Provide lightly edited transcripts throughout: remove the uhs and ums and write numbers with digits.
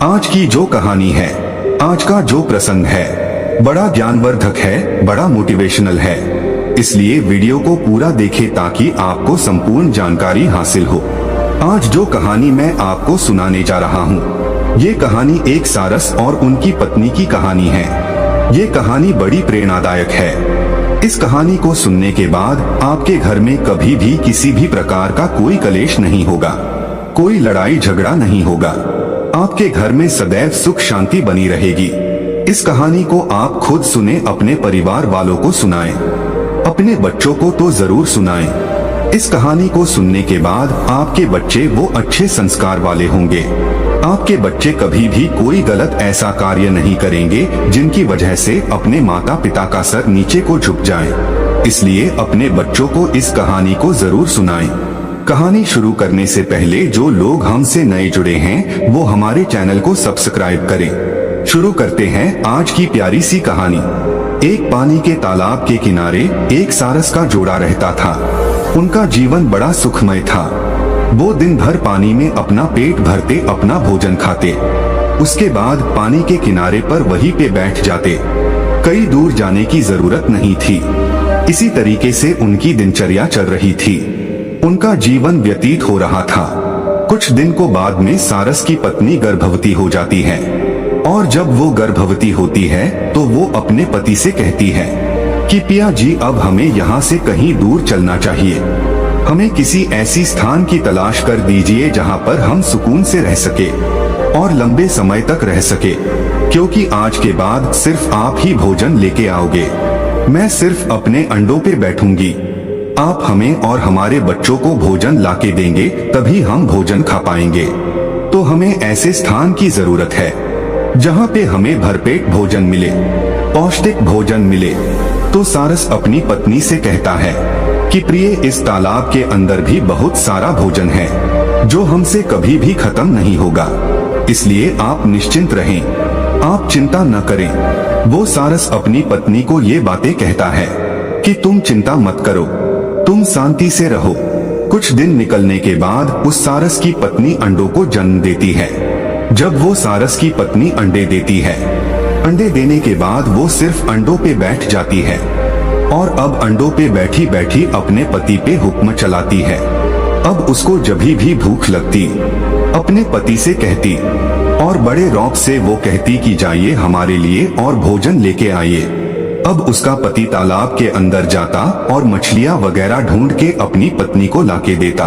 आज की जो कहानी है, आज का जो प्रसंग है, बड़ा ज्ञानवर्धक है, बड़ा मोटिवेशनल है। इसलिए वीडियो को पूरा देखें ताकि आपको संपूर्ण जानकारी हासिल हो। आज जो कहानी मैं आपको सुनाने जा रहा हूँ, ये कहानी एक सारस और उनकी पत्नी की कहानी है। ये कहानी बड़ी प्रेरणादायक है। इस कहानी को सुनने के बाद आपके घर में कभी भी किसी भी प्रकार का कोई कलेश नहीं होगा, कोई लड़ाई झगड़ा नहीं होगा। आपके घर में सदैव सुख शांति बनी रहेगी। इस कहानी को आप खुद सुने, अपने परिवार वालों को सुनाएं, अपने बच्चों को तो जरूर सुनाएं। इस कहानी को सुनने के बाद आपके बच्चे वो अच्छे संस्कार वाले होंगे। आपके बच्चे कभी भी कोई गलत ऐसा कार्य नहीं करेंगे जिनकी वजह से अपने माता पिता का सर नीचे को झुक जाए। इसलिए अपने बच्चों को इस कहानी को जरूर सुनाएं। कहानी शुरू करने से पहले जो लोग हमसे नए जुड़े हैं वो हमारे चैनल को सब्सक्राइब करें। शुरू करते हैं आज की प्यारी सी कहानी। एक पानी के तालाब के किनारे एक सारस का जोड़ा रहता था। उनका जीवन बड़ा सुखमय था। वो दिन भर पानी में अपना पेट भरते, अपना भोजन खाते। उसके बाद पानी के किनारे पर वहीं पे बैठ जाते। कहीं दूर जाने की जरूरत नहीं थी। इसी तरीके से उनकी दिनचर्या चल रही थी। उनका जीवन व्यतीत हो रहा था। कुछ दिन को बाद में सारस की पत्नी गर्भवती हो जाती है और जब वो गर्भवती होती है तो वो अपने पति से कहती है कि पिया जी, अब हमें यहाँ से कहीं दूर चलना चाहिए। हमें किसी ऐसी स्थान की तलाश कर दीजिए जहाँ पर हम सुकून से रह सके और लंबे समय तक रह सके, क्योंकि आज के बाद सिर्फ आप ही भोजन लेके आओगे। मैं सिर्फ अपने अंडों पे बैठूंगी। आप हमें और हमारे बच्चों को भोजन लाके देंगे, तभी हम भोजन खा पाएंगे। तो हमें ऐसे स्थान की जरूरत है जहाँ पे हमें भरपेट भोजन मिले, पौष्टिक भोजन मिले। तो सारस अपनी पत्नी से कहता है कि प्रिय, इस तालाब के अंदर भी बहुत सारा भोजन है जो हमसे कभी भी खत्म नहीं होगा। इसलिए आप निश्चिंत रहें, आप चिंता न करें। वो सारस अपनी पत्नी को ये बातें कहता है कि तुम चिंता मत करो, तुम शांति से रहो। कुछ दिन निकलने के बाद उस सारस की पत्नी अंडों को जन्म देती है। जब वो सारस की पत्नी अंडे देती है, अंडे देने के बाद वो सिर्फ अंडों पे बैठ जाती है और अब अंडों पे बैठी बैठी अपने पति पे हुक्म चलाती है। अब उसको जभी भी भूख लगती अपने पति से कहती और बड़े रौब से वो कहती कि जाइए हमारे लिए और भोजन लेके आइए। अब उसका पति तालाब के अंदर जाता और मछलियां वगैरह ढूंढ के अपनी पत्नी को लाके देता।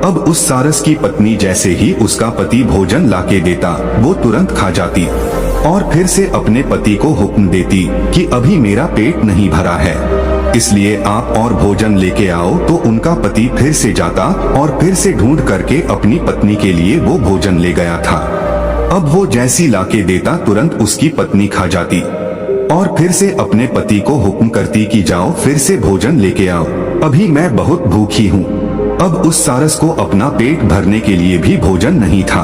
अब उस सारस की पत्नी जैसे ही उसका पति भोजन लाके देता, वो तुरंत खा जाती और फिर से अपने पति को हुक्म देती कि अभी मेरा पेट नहीं भरा है, इसलिए आप और भोजन लेके आओ। तो उनका पति फिर से जाता और फिर से ढूंढ करके अपनी पत्नी के लिए वो भोजन ले गया था। अब वो जैसी लाके देता, तुरंत उसकी पत्नी खा जाती और फिर से अपने पति को हुक्म करती कि जाओ फिर से भोजन लेके आओ, अभी मैं बहुत भूखी हूँ। अब उस सारस को अपना पेट भरने के लिए भी भोजन नहीं था,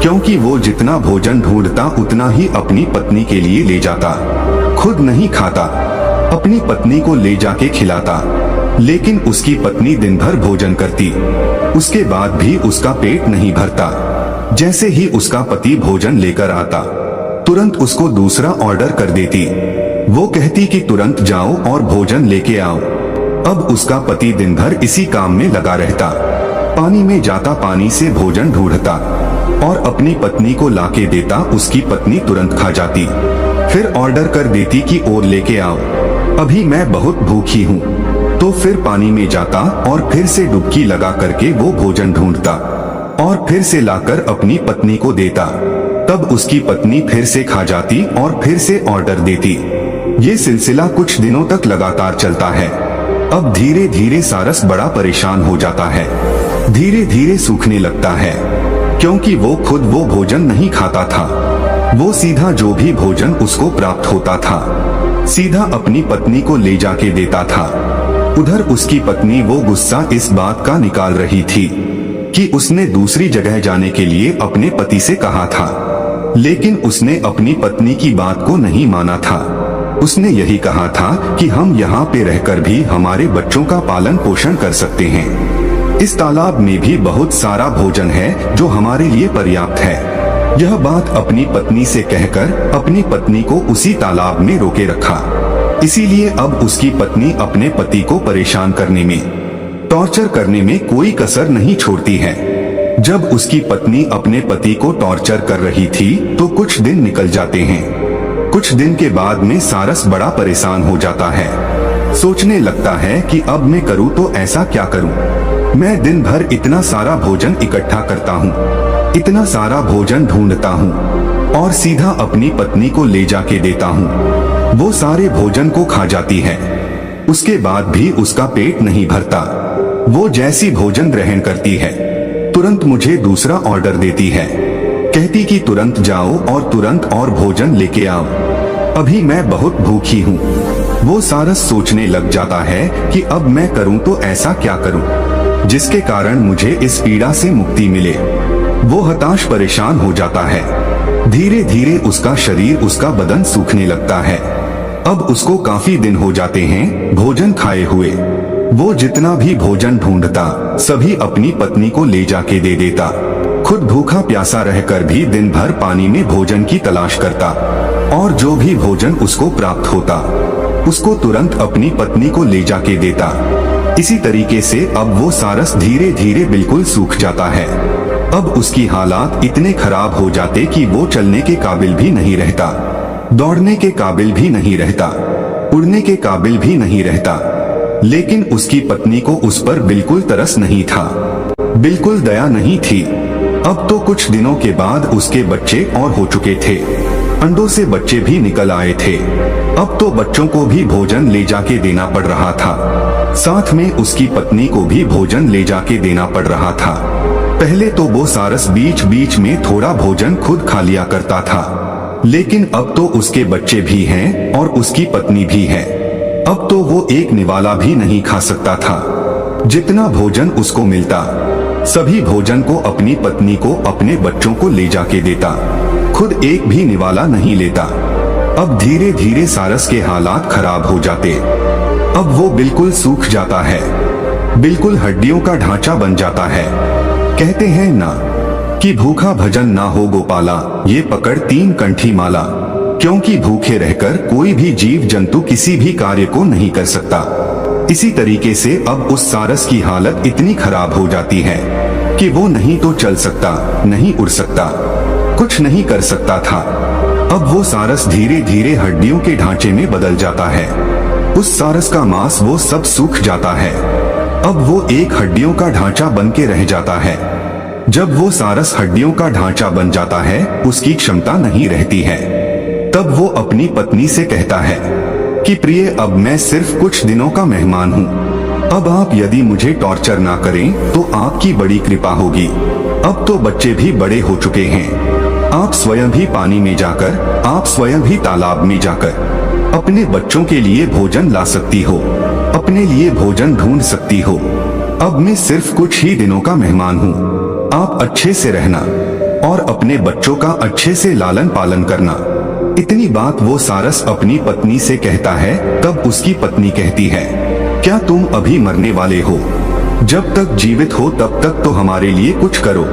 क्योंकि वो जितना भोजन ढूंढता उतना ही अपनी पत्नी के लिए ले जाता। खुद नहीं खाता, अपनी पत्नी को ले जाके खिलाता। लेकिन उसकी पत्नी दिन भर भोजन करती, उसके बाद भी उसका पेट नहीं भरता। जैसे ही उसका पति भोजन लेकर आता, तुरंत उसको दूसरा ऑर्डर कर देती। वो कहती कि तुरंत जाओ और भोजन लेके आओ। अब उसका पति दिन भर इसी काम में लगा रहता। पानी में जाता, पानी से भोजन ढूंढता और अपनी पत्नी को लाके देता। उसकी पत्नी तुरंत खा जाती, फिर ऑर्डर कर देती कि और लेके आओ, अभी मैं बहुत भूखी हूँ। तो फिर पानी में जाता और फिर से डुबकी लगा करके वो भोजन ढूंढता और फिर से लाकर अपनी पत्नी को देता। तब उसकी पत्नी फिर से खा जाती और फिर से ऑर्डर देती। ये सिलसिला कुछ दिनों तक लगातार चलता है। अब धीरे धीरे सारस बड़ा परेशान हो जाता है, धीरे धीरे सूखने लगता है, क्योंकि वो खुद वो भोजन नहीं खाता था। वो सीधा जो भी भोजन उसको प्राप्त होता था, सीधा अपनी पत्नी को ले जाके देता था। उधर उसकी पत्नी वो गुस्सा इस बात का निकाल रही थी कि उसने दूसरी जगह जाने के लिए अपने पति से कहा था, लेकिन उसने अपनी पत्नी की बात को नहीं माना था। उसने यही कहा था कि हम यहाँ पे रहकर भी हमारे बच्चों का पालन पोषण कर सकते हैं। इस तालाब में भी बहुत सारा भोजन है जो हमारे लिए पर्याप्त है। यह बात अपनी पत्नी से कहकर अपनी पत्नी को उसी तालाब में रोके रखा। इसीलिए अब उसकी पत्नी अपने पति को परेशान करने में, टॉर्चर करने में कोई कसर नहीं छोड़ती है। जब उसकी पत्नी अपने पति को टॉर्चर कर रही थी तो कुछ दिन निकल जाते हैं। कुछ दिन के बाद में सारस बड़ा परेशान हो जाता है। सोचने लगता है कि अब मैं करूँ तो ऐसा क्या करूँ। मैं दिन भर इतना सारा भोजन इकट्ठा करता हूँ, इतना सारा भोजन ढूंढता हूँ और सीधा अपनी पत्नी को ले जाके देता हूँ। वो सारे भोजन को खा जाती है। उसके बाद भी उसका पेट नहीं भरता। वो जैसी भोजन ग्रहण करती है तुरंत मुझे दूसरा ऑर्डर देती है। कहती कि तुरंत जाओ और तुरंत और भोजन लेके आओ, अभी मैं बहुत भूखी हूँ। वो सारस सोचने लग जाता है कि अब मैं करूँ तो ऐसा क्या करूँ जिसके कारण मुझे इस पीड़ा से मुक्ति मिले। वो हताश परेशान हो जाता है। धीरे धीरे उसका शरीर, उसका बदन सूखने लगता है। अब उसको काफी दिन हो जाते हैं भोजन खाए हुए। वो जितना भी भोजन ढूंढता सभी अपनी पत्नी को ले जाके दे देता। खुद भूखा प्यासा रहकर भी दिन भर पानी में भोजन की तलाश करता और जो भी भोजन उसको प्राप्त होता उसको तुरंत अपनी पत्नी को ले जाके देता। इसी तरीके से अब वो सारस धीरे धीरे बिल्कुल सूख जाता है। अब उसकी हालात इतने खराब हो जाते कि वो चलने के काबिल भी नहीं रहता, दौड़ने के काबिल भी नहीं रहता, उड़ने के काबिल भी नहीं रहता। लेकिन उसकी पत्नी को उस पर बिल्कुल तरस नहीं था, बिल्कुल दया नहीं थी। अब तो कुछ दिनों के बाद उसके बच्चे और हो चुके थे, अंडों से बच्चे भी निकल आए थे। अब तो बच्चों को भी भोजन ले जाके देना पड़ रहा था, साथ में उसकी पत्नी को भी भोजन ले जाके देना पड़ रहा था। पहले तो वो सारस बीच बीच में थोड़ा भोजन खुद खा लिया करता था, लेकिन अब तो उसके बच्चे भी हैं और उसकी पत्नी भी है। अब तो वो एक निवाला भी नहीं खा सकता था। जितना भोजन उसको मिलता सभी भोजन को अपनी पत्नी को, अपने बच्चों को ले जाके देता, खुद एक भी निवाला नहीं लेता। अब धीरे धीरे सारस के हालात खराब हो जाते। अब वो बिल्कुल सूख जाता है, बिल्कुल हड्डियों का ढांचा बन जाता है। कहते हैं ना कि भूखा भजन ना हो गोपाला, ये पकड़ 3 कंठी माला। क्योंकि भूखे रहकर कोई भी जीव जंतु किसी भी कार्य को नहीं कर सकता। इसी तरीके से अब उस सारस की हालत इतनी खराब हो जाती है कि वो नहीं तो चल सकता, नहीं उड़ सकता, कुछ नहीं कर सकता था। अब वो सारस धीरे धीरे हड्डियों के ढांचे में बदल जाता है। उस सारस का मांस वो सब सूख जाता है। अब वो एक हड्डियों का ढांचा बन के रह जाता है। जब वो सारस हड्डियों का ढांचा बन जाता है, उसकी क्षमता नहीं रहती है। तब वो अपनी पत्नी से कहता है कि प्रिय, अब मैं सिर्फ कुछ दिनों का मेहमान हूँ। अब आप यदि मुझे टॉर्चर ना करें तो आपकी बड़ी कृपा होगी। अब तो बच्चे भी बड़े हो चुके हैं। आप स्वयं भी पानी में जाकर, आप स्वयं भी तालाब में जाकर अपने बच्चों के लिए भोजन ला सकती हो, अपने लिए भोजन ढूंढ सकती हो। अब मैं सिर्फ कुछ ही दिनों का मेहमान हूँ। आप अच्छे से रहना और अपने बच्चों का अच्छे से लालन पालन करना। इतनी बात वो सारस अपनी पत्नी से कहता है। तब उसकी पत्नी कहती है, क्या तुम अभी मरने वाले हो? जब तक जीवित हो तब तक तो हमारे लिए कुछ करो।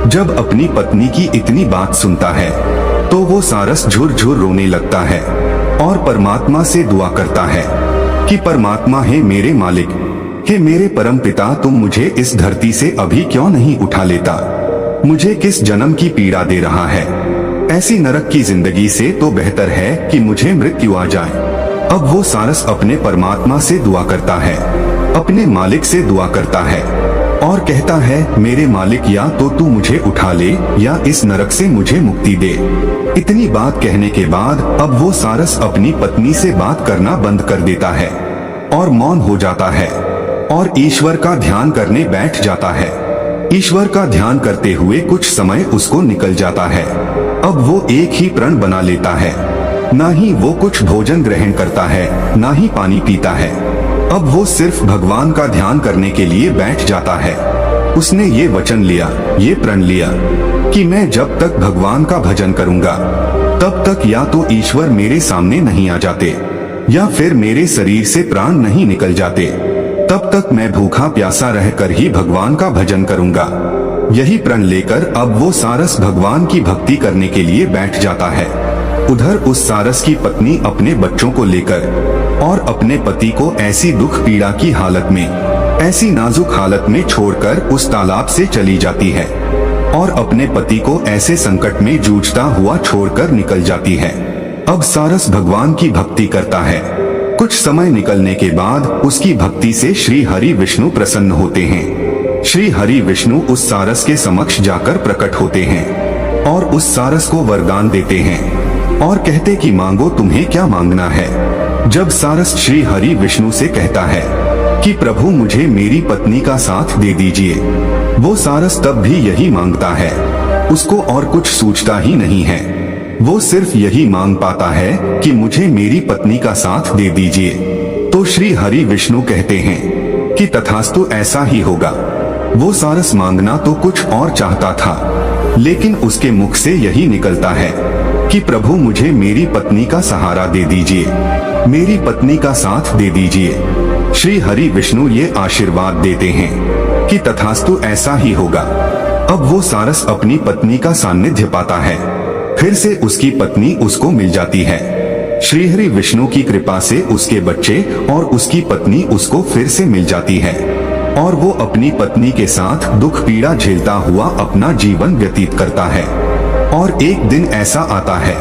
जब अपनी पत्नी की इतनी बात सुनता है तो वो सारस झुरझुर रोने लगता है और परमात्मा से दुआ करता है कि परमात्मा है मेरे मालिक, हे मेरे परम पिता, तुम मुझे इस धरती से अभी क्यों नहीं उठा लेता? मुझे किस जन्म की पीड़ा दे रहा है? ऐसी नरक की जिंदगी से तो बेहतर है कि मुझे मृत्यु आ जाए। अब वो सारस अपने परमात्मा से दुआ करता है, अपने मालिक से दुआ करता है और कहता है, मेरे मालिक, या तो तू मुझे उठा ले या इस नरक से मुझे मुक्ति दे। इतनी बात कहने के बाद अब वो सारस अपनी पत्नी से बात करना बंद कर देता है और मौन हो जाता है और ईश्वर का ध्यान करने बैठ जाता है। ईश्वर का ध्यान करते हुए कुछ समय उसको निकल जाता है। अब वो एक ही प्रण बना लेता है, ना ही वो कुछ भोजन ग्रहण करता है, ना ही पानी पीता है। अब वो सिर्फ भगवान का ध्यान करने के लिए बैठ जाता है। उसने ये वचन लिया, ये प्रण लिया कि मैं जब तक भगवान का भजन करूंगा तब तक या तो ईश्वर मेरे सामने नहीं आ जाते या फिर मेरे शरीर से प्राण नहीं निकल जाते। तब तक मैं भूखा प्यासा रहकर ही भगवान का भजन करूंगा। यही प्रण लेकर अब वो सारस भगवान की भक्ति करने के लिए बैठ जाता है। उधर उस सारस की पत्नी अपने बच्चों को लेकर और अपने पति को ऐसी दुख पीड़ा की हालत में, ऐसी नाजुक हालत में छोड़कर उस तालाब से चली जाती है और अपने पति को ऐसे संकट में जूझता हुआ छोड़कर निकल जाती है। अब सारस भगवान की भक्ति करता है। कुछ समय निकलने के बाद उसकी भक्ति से श्री हरि विष्णु प्रसन्न होते हैं। श्री हरि विष्णु उस सारस के समक्ष जाकर प्रकट होते हैं और उस सारस को वरदान देते हैं और कहते कि मांगो, तुम्हें क्या मांगना है। जब सारस श्री हरि विष्णु से कहता है कि प्रभु मुझे मेरी पत्नी का साथ दे दीजिए, वो सारस तब भी यही मांगता है, उसको और कुछ सूझता ही नहीं है। वो सिर्फ यही मांग पाता है कि मुझे मेरी पत्नी का साथ दे दीजिए। तो श्री हरि विष्णु कहते हैं कि तथास्तु, ऐसा ही होगा। वो सारस मांगना तो कुछ और चाहता था, लेकिन उसके मुख से यही निकलता है कि प्रभु मुझे मेरी पत्नी का सहारा दे दीजिए, मेरी पत्नी का साथ दे दीजिए। श्री हरि विष्णु ये आशीर्वाद देते हैं कि तथास्तु, ऐसा ही होगा। अब वो सारस अपनी पत्नी का सानिध्य पाता है। फिर से उसकी पत्नी उसको मिल जाती है। श्री हरि विष्णु की कृपा से उसके बच्चे और उसकी पत्नी उसको फिर से मिल जाती है और वो अपनी पत्नी के साथ दुख पीड़ा झेलता हुआ अपना जीवन व्यतीत करता है। और एक दिन ऐसा आता है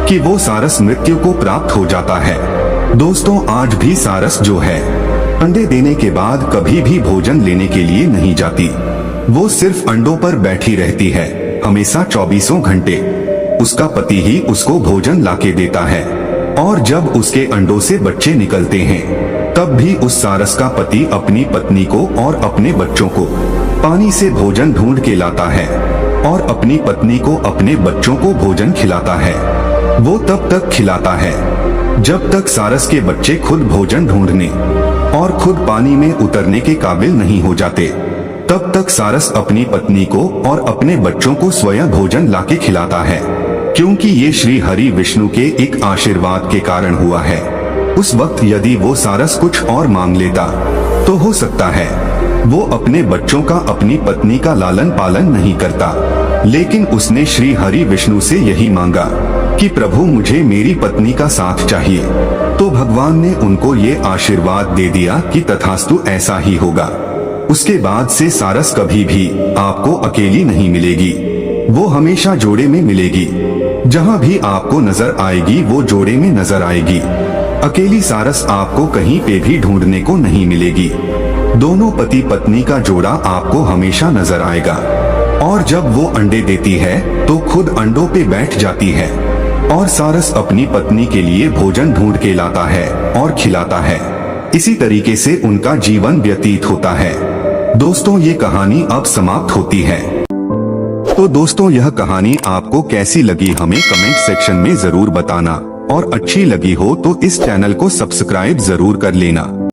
कि वो सारस मृत्यु को प्राप्त हो जाता है। दोस्तों, आज भी सारस जो है, अंडे देने के बाद कभी भी भोजन लेने के लिए नहीं जाती। वो सिर्फ अंडों पर बैठी रहती है, हमेशा 24 घंटे। उसका पति ही उसको भोजन लाके देता है और जब उसके अंडों से बच्चे निकलते हैं तब भी उस सारस का पति अपनी पत्नी को और अपने बच्चों को पानी से भोजन ढूंढ के लाता है और अपनी पत्नी को अपने बच्चों को भोजन खिलाता है। वो तब तक खिलाता है जब तक सारस के बच्चे खुद भोजन ढूंढने और खुद पानी में उतरने के काबिल नहीं हो जाते। तब तक सारस अपनी पत्नी को और अपने बच्चों को स्वयं भोजन लाके खिलाता है, क्योंकि ये श्री हरि विष्णु के एक आशीर्वाद के कारण हुआ है। उस वक्त यदि वो सारस कुछ और मांग लेता तो हो सकता है वो अपने बच्चों का, अपनी पत्नी का लालन पालन नहीं करता, लेकिन उसने श्री हरि विष्णु से यही मांगा कि प्रभु मुझे मेरी पत्नी का साथ चाहिए। तो भगवान ने उनको ये आशीर्वाद दे दिया कि तथास्तु, ऐसा ही होगा। उसके बाद से सारस कभी भी आपको अकेली नहीं मिलेगी, वो हमेशा जोड़े में मिलेगी। जहाँ भी आपको नजर आएगी वो जोड़े में नजर आएगी। अकेली सारस आपको कहीं पे भी ढूंढने को नहीं मिलेगी। दोनों पति पत्नी का जोड़ा आपको हमेशा नजर आएगा। और जब वो अंडे देती है तो खुद अंडों पे बैठ जाती है और सारस अपनी पत्नी के लिए भोजन ढूंढ के लाता है और खिलाता है। इसी तरीके से उनका जीवन व्यतीत होता है। दोस्तों, ये कहानी अब समाप्त होती है। तो दोस्तों, यह कहानी आपको कैसी लगी हमें कमेंट सेक्शन में जरूर बताना और अच्छी लगी हो तो इस चैनल को सब्सक्राइब जरूर कर लेना।